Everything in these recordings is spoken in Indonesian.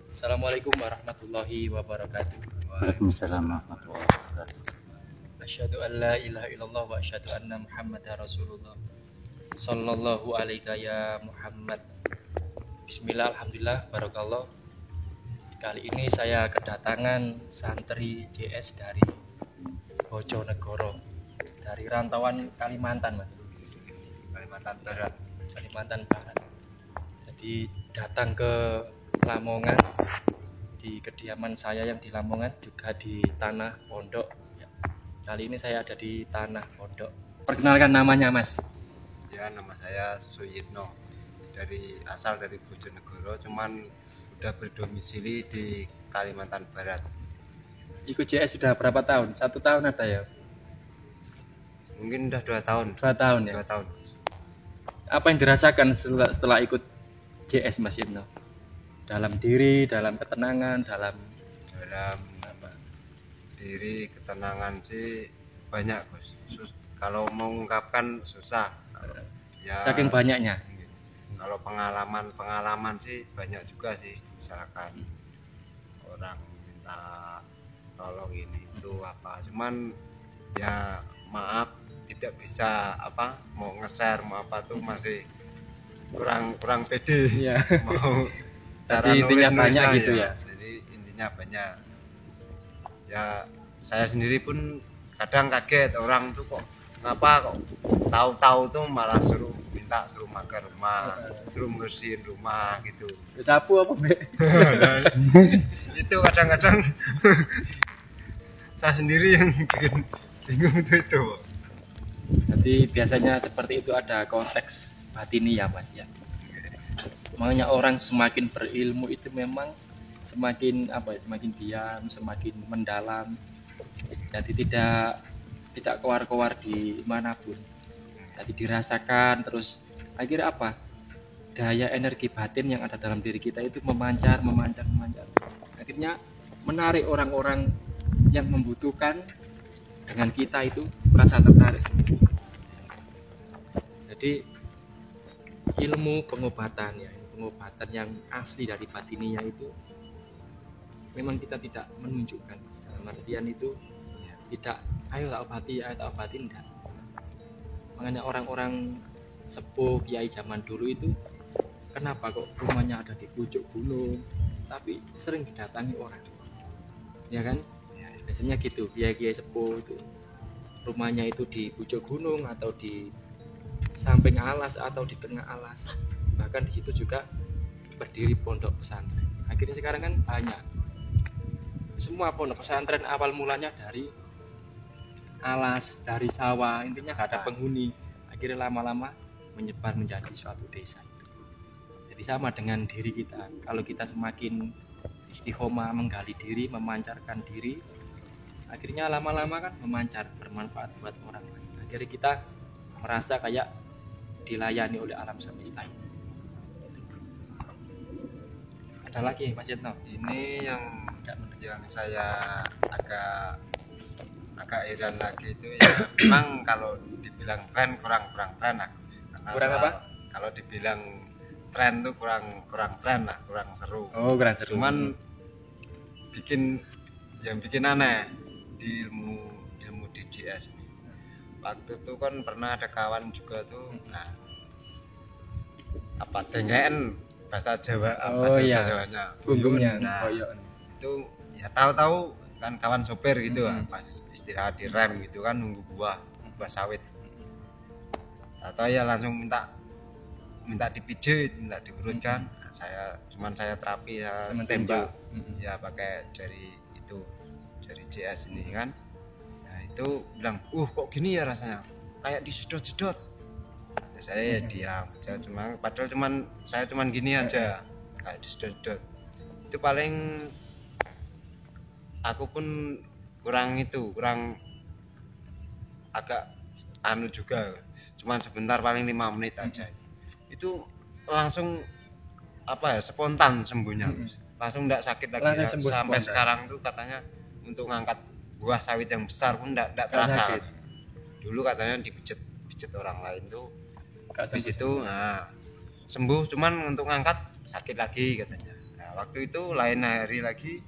Assalamualaikum warahmatullahi wabarakatuh. Waalaikumsalam warahmatullahi wabarakatuh. Asyhadu an la ilaha illallah wa asyhadu anna Muhammadar Rasulullah. Sallallahu alaika ya Muhammad. Bismillah, alhamdulillah, barakallah. Kali ini saya kedatangan santri JS dari Bojonegoro, dari rantauan Kalimantan, Mas. Kalimantan Barat. Jadi datang ke Lamongan, di kediaman saya yang di Lamongan, juga di Tanah Pondok. Kali ini saya ada di Tanah Pondok. Perkenalkan namanya, Mas. Ya, nama saya Suyitno, asal dari Bojonegoro, cuman udah berdomisili di Kalimantan Barat. Ikut JS sudah berapa tahun? 1 tahun ada ya? Mungkin udah 2 tahun. 2 tahun ya? 2 tahun. Apa yang dirasakan setelah ikut JS, Mas Yitno? Dalam diri, dalam ketenangan, dalam apa? Diri, ketenangan sih banyak, Bos. Kalau mengungkapkan susah. Ya, saking banyaknya. Kalau pengalaman sih banyak juga sih. Misalkan orang minta tolong ini itu apa. Cuman ya maaf tidak bisa mau nge-share mau apa tuh masih kurang pede ya. Mau cara intinya banyak gitu ya. Jadi intinya banyak ya. Saya sendiri pun kadang kaget, orang tuh kok tahu-tahu tuh malah suruh makan rumah, suruh bersihin rumah gitu. Sapu apa, Mbak? Itu kadang-kadang saya sendiri yang bikin bingung itu. Jadi biasanya seperti itu, ada konteks batini ya, Mas ya. Makanya orang semakin berilmu itu memang semakin semakin diam, semakin mendalam. Jadi tidak keluar-keluar di manapun. Jadi dirasakan terus, akhirnya daya energi batin yang ada dalam diri kita itu memancar. Akhirnya menarik orang-orang yang membutuhkan dengan kita itu merasa tertarik. Jadi ilmu pengobatan yang asli dari batininya itu memang kita tidak menunjukkan. Dalam artian itu tidak ayo tak obati enggak. Makanya orang-orang sepuh kiai zaman dulu itu kenapa kok rumahnya ada di pucuk gunung tapi sering didatangi orang, ya kan? Biasanya gitu, kiai sepuh itu rumahnya itu di pucuk gunung atau di samping alas atau di tengah alas, bahkan di situ juga berdiri pondok pesantren. Akhirnya sekarang kan banyak, semua pondok pesantren awal mulanya dari alas, dari sawah, intinya gak ada penghuni. Akhirnya lama-lama menyebar menjadi suatu desa. Jadi sama dengan diri kita, kalau kita semakin istiqomah menggali diri, memancarkan diri, akhirnya lama-lama kan memancar, bermanfaat buat orang lain. Akhirnya kita merasa kayak dilayani oleh alam semesta ini. Ada lagi, Mas Yitno? Ini yang saya agak heran lagi itu ya. Memang kalau dibilang tren kurang tren lah. Kurang apa? Kalau dibilang tren tuh kurang tren lah, kurang seru. Oh, kurang seru. Cuman bikin aneh di ilmu DJS ini. Waktu itu kan pernah ada kawan juga tuh, dengen bahasa Jawa, Jawanya punggungnya itu ya tahu kan kawan sopir gitu pas istirahat di rem gitu kan, nunggu buah sawit, atau ya langsung minta dipijit, minta diurutkan. Saya terapi, saya tembak ya pakai jari JS ini kan. Nah itu bilang kok gini ya rasanya, kayak disedot. Saya diam aja, saya cuman gini aja, kayak disedot. Itu paling aku pun kurang agak juga, cuman sebentar, paling 5 menit aja. Itu langsung spontan sembuhnya, langsung enggak sakit lagi. Sampai sekarang tuh katanya untuk ngangkat buah sawit yang besar pun enggak terasa. Dulu katanya dipijet orang lain tuh habis itu sembuh, cuman untuk ngangkat sakit lagi katanya. Nah, Ya, waktu itu lain hari lagi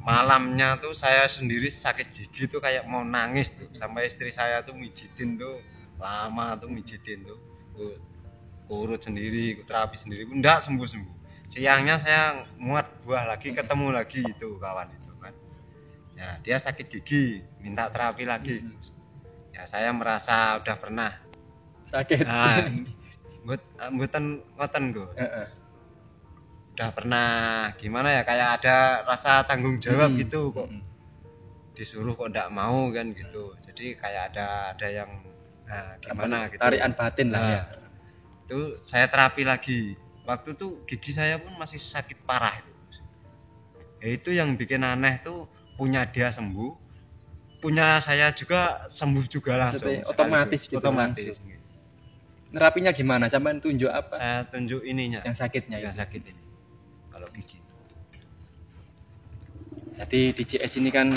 malamnya tuh saya sendiri sakit gigi tuh kayak mau nangis tuh, sampai istri saya tuh mijitin tuh, lama tuh mijitin tuh, urut sendiri, terapi sendiri, enggak sembuh-sembuh. Siangnya saya muat buah lagi, ketemu lagi itu kawan itu kan. Ya dia sakit gigi, minta terapi lagi. Ya saya merasa udah pernah Sakit. nah, mboten ngoten go. Udah pernah gimana ya, kayak ada rasa tanggung jawab gitu kok. Disuruh kok enggak mau kan gitu. Jadi kayak ada yang gimana gitu. Tarian batin lah ya. Itu saya terapi lagi. Waktu itu gigi saya pun masih sakit parah itu. Ya itu yang bikin aneh tuh, punya dia sembuh, punya saya juga sembuh juga langsung. Maksudnya otomatis gitu. Otomatis. Langsung. Nerapinya gimana? Sampai tunjuk apa? Saya tunjuk ininya. Yang sakitnya. Yang sakit ini. Kalau gigi. Jadi di CS ini kan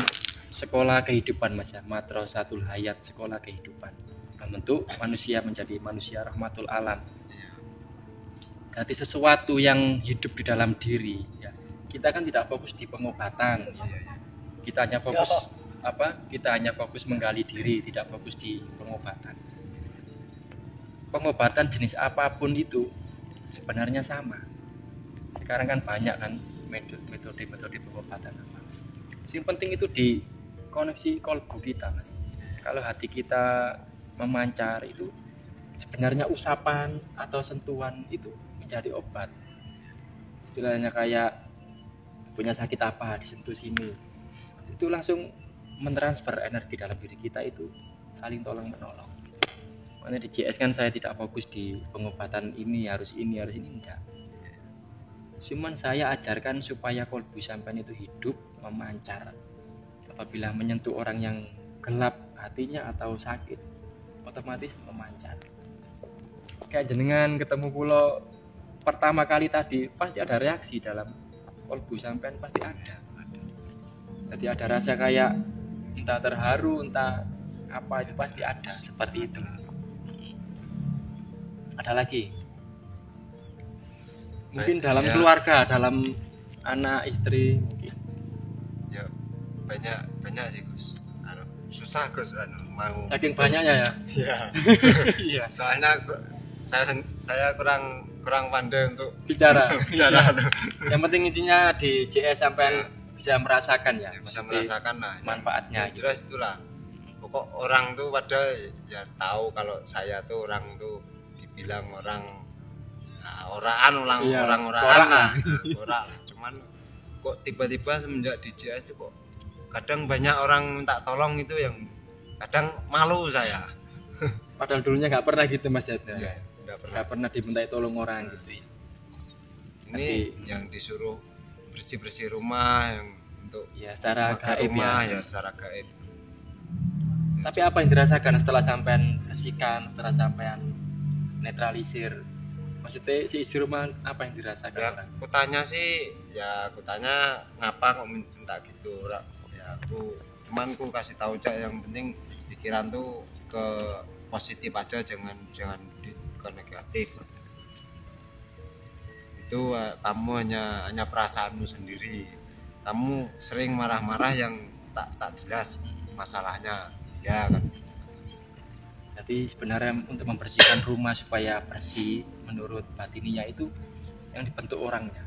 sekolah kehidupan Mas ya, Madrasatul Hayat, sekolah kehidupan. Membentuk manusia menjadi manusia rahmatul alam. Jadi sesuatu yang hidup di dalam diri ya. Kita kan tidak fokus di pengobatan ya. Kita hanya fokus Kita hanya fokus menggali diri, tidak fokus di pengobatan. Pengobatan jenis apapun itu sebenarnya sama. Sekarang kan banyak kan metode pengobatan apa. Yang penting itu di koneksi kolbu kita Mas. Kalau hati kita memancar itu sebenarnya usapan atau sentuhan itu menjadi obat. Istilahnya kayak punya sakit apa disentuh sini, itu langsung mentransfer energi dalam diri kita, itu saling tolong menolong. Makanya di CS kan saya tidak fokus di pengobatan ini harus ini enggak. Cuman saya ajarkan supaya kolbu sampean itu hidup, memancar. Apabila menyentuh orang yang gelap hatinya atau sakit, otomatis memancar. Kayak jenengan ketemu pulau pertama kali tadi, pasti ada reaksi dalam kolbu sampean, pasti ada. Jadi ada rasa kayak entah terharu, entah apa, itu pasti ada seperti itu. Ada lagi mungkin dalam keluarga, dalam anak istri mungkin. Ya banyak sih Gus. Susah Gus mau. Saking banyaknya ya. Iya. Iya. Soalnya saya kurang pandai untuk bicara. Yang penting intinya di CS sampai bisa merasakan ya. Bisa merasakan manfaatnya. Ya, jelas itulah. Pokok orang tuh pada ya tahu kalau saya tuh orang tuh dibilang orang orang-orang cuman kok tiba-tiba semenjak di CS itu kok kadang banyak orang minta tolong, itu yang kadang malu saya. Padahal dulunya nggak pernah gitu Mas ya. Nggak pernah dimintai tolong orang gitu. Ini yang disuruh bersih rumah, yang untuk ya secara gaib ya secara gaib. Tapi apa yang dirasakan setelah sampean bersihkan, setelah sampean netralisir? Maksudnya si istri rumah apa yang dirasakan? Ya, kutanya sih, ngapa kok minta gitu? Ya aku kasih tahu aja, yang penting pikiran tuh ke positif aja, jangan ke negatif. Itu kamu hanya perasaanmu sendiri. Kamu sering marah-marah yang tak jelas masalahnya, ya kan? Jadi sebenarnya untuk membersihkan rumah supaya bersih, menurut batininya itu yang dibentuk orangnya.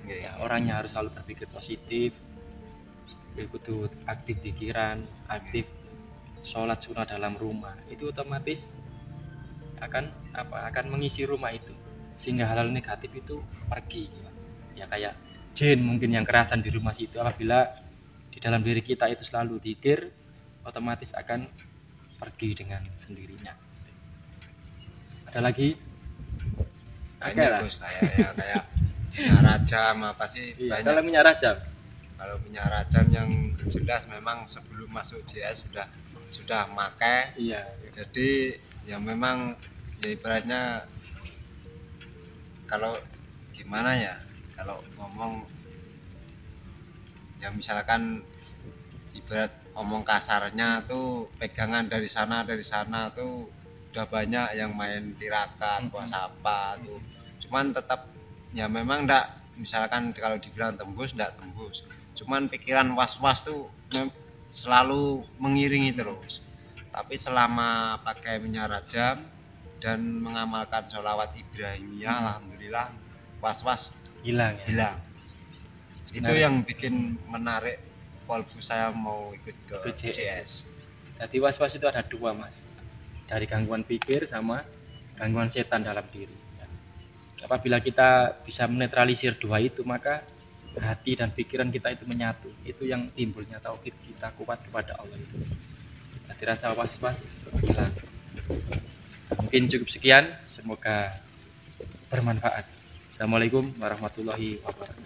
Ya, orangnya harus selalu berpikir positif, kudu aktif pikiran, aktif sholat sunnah dalam rumah. Itu otomatis akan mengisi rumah itu, sehingga hal-hal negatif itu pergi. Ya kayak jin mungkin yang kerasan di rumah situ, apabila di dalam diri kita itu selalu zikir, otomatis akan pergi dengan sendirinya. Ada lagi? Kayak kayak minyak rajam apa sih? Iya, kalau minyak rajam. Kalau minyak rajam yang jelas memang sebelum masuk JS sudah pakai. Iya. Jadi ya memang ya ibaratnya, kalau gimana ya, kalau ngomong ya misalkan ibarat ngomong kasarnya tuh, pegangan dari sana tuh udah banyak yang main tirakat, puasa apa tuh. Cuman tetap ya memang misalkan kalau dibilang tembus enggak tembus, cuman pikiran was-was tuh selalu mengiringi terus. Tapi selama pakai minyak rajam dan mengamalkan sholawat Ibrahimiyah, alhamdulillah was-was Hilang ya. hilang. Itu Menarik. yang bikin menarik kolbu saya mau ikut ke CS. Jadi was-was itu ada dua mas, dari gangguan pikir sama gangguan setan dalam diri. Apabila kita bisa menetralisir dua itu, maka hati dan pikiran kita itu menyatu. Itu yang timbulnya tauhid kita kuat kepada Allah itu. Jadi rasa was-was hilang. Mungkin cukup sekian, semoga bermanfaat. Assalamualaikum warahmatullahi wabarakatuh.